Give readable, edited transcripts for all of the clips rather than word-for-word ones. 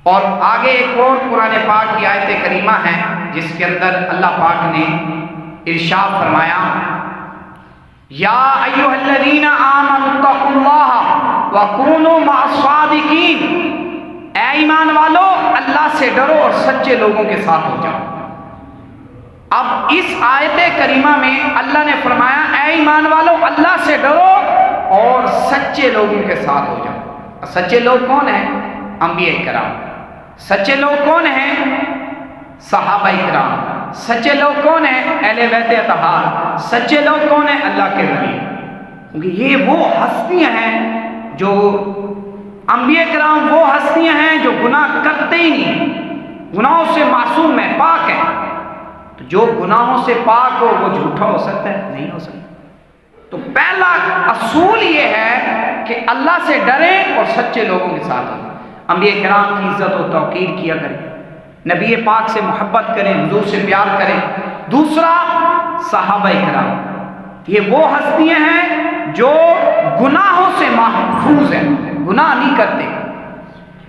اور آگے ایک اور قرآن پاک کی آیت کریمہ ہے جس کے اندر اللہ پاک نے ارشاد فرمایا، یا ایھا الذین آمنوا اتقوا اللہ وکونوا مع الصادقین، اے ایمان والو اللہ سے ڈرو اور سچے لوگوں کے ساتھ ہو جاؤ۔ اب اس آیت کریمہ میں اللہ نے فرمایا اے ایمان والو اللہ سے ڈرو اور سچے لوگوں کے ساتھ ہو جاؤ۔ سچے لوگ کون ہیں؟ انبیاء کرام۔ سچے لوگ کون ہیں؟ صحابہ کرام۔ سچے لوگ کون ہیں؟ اہل بیت اطہار۔ سچے لوگ کون ہیں؟ اللہ کے ولی۔ کیونکہ یہ وہ ہستیاں ہیں جو انبیاء کرام، وہ ہستیاں ہیں جو گناہ کرتے ہی نہیں، گناہوں سے معصوم ہیں، پاک ہیں۔ تو جو گناہوں سے پاک ہو وہ جھوٹا ہو سکتا ہے؟ نہیں ہو سکتا۔ تو پہلا اصول یہ ہے کہ اللہ سے ڈریں اور سچے لوگوں کے ساتھ ہوں۔ انبیاء کرام کی عزت و توقیر کیا کریں، نبی پاک سے محبت کریں، حضور سے پیار کریں۔ دوسرا، صحابہ کرام، یہ وہ ہستیاں ہیں جو گناہوں سے محفوظ ہیں، گناہ نہیں کرتے۔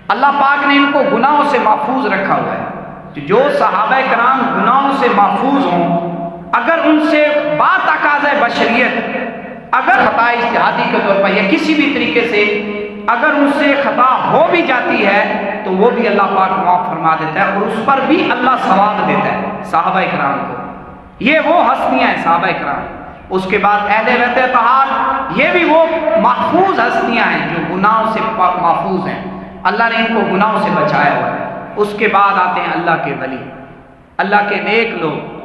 اللہ پاک نے ان کو گناہوں سے محفوظ رکھا ہوا ہے۔ جو صحابہ کرام گناہوں سے محفوظ ہوں، اگر ان سے بات تقاضۂ بشریت، اگر خطا اجتہادی کے طور پر یا کسی بھی طریقے سے اگر ان سے خطا ہو بھی جاتی ہے تو وہ بھی اللہ پاک معاف فرما دیتا ہے اور اس پر بھی اللہ ثواب دیتا ہے صحابہ کرام کو۔ یہ وہ ہستیاں ہیں صحابہ کرام۔ اس کے بعد اہل بیت اطہار، یہ بھی وہ محفوظ ہستیاں ہیں جو گناہوں سے محفوظ ہیں، اللہ نے ان کو گناہوں سے بچایا ہوا ہے۔ اس کے بعد آتے ہیں اللہ کے ولی، اللہ کے نیک لوگ،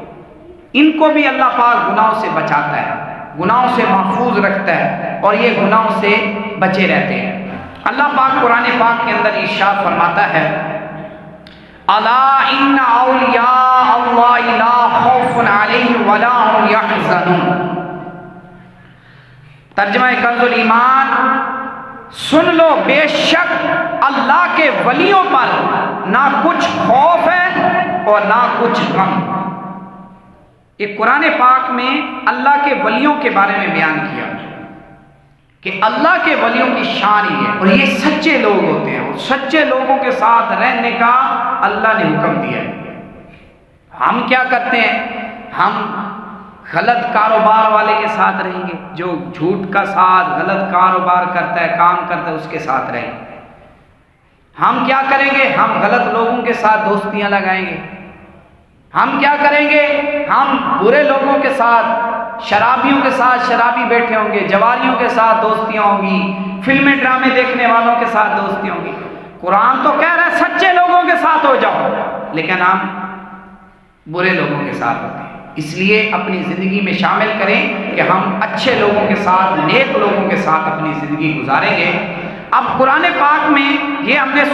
ان کو بھی اللہ پاک گناہوں سے بچاتا ہے، گناہوں سے محفوظ رکھتا ہے اور یہ گناہوں سے بچے رہتے ہیں۔ اللہ پاک قرآن پاک کے اندر ارشاد فرماتا ہے، الا ان اولیاء اللہ لا خوف علیہم ولا هم یحزنون۔ ترجمہ کنز الایمان، سن لو بے شک اللہ کے ولیوں پر نہ کچھ خوف ہے اور نہ کچھ غم۔ یہ قرآن پاک میں اللہ کے ولیوں کے بارے میں بیان کیا کہ اللہ کے ولیوں کی شان ہی ہے اور یہ سچے لوگ ہوتے ہیں اور سچے لوگوں کے ساتھ رہنے کا اللہ نے حکم دیا ہے۔ ہم کیا کرتے ہیں؟ ہم غلط کاروبار والے کے ساتھ رہیں گے، جو جھوٹ کا ساتھ غلط کاروبار کرتا ہے، کام کرتا ہے، اس کے ساتھ رہیں گے۔ ہم کیا کریں گے؟ ہم غلط لوگوں کے ساتھ دوستیاں لگائیں گے۔ ہم کیا کریں گے؟ ہم برے لوگوں کے ساتھ، شرابیوں کے ساتھ شرابی بیٹھے ہوں گے، جواریوں کے ساتھ دوستیاں ہوں گی، فلمیں ڈرامے دیکھنے والوں کے ساتھ دوستیاں ہوں گی۔ قرآن تو کہہ رہا ہے سچے لوگوں کے ساتھ ہو جاؤ، لیکن ہم برے لوگوں کے ساتھ ہوتے ہیں۔ اس لیے اپنی زندگی میں شامل کریں کہ ہم اچھے لوگوں کے ساتھ، نیک لوگوں کے ساتھ اپنی زندگی گزاریں گے۔ اب قرآن پاک میں یہ ہم نے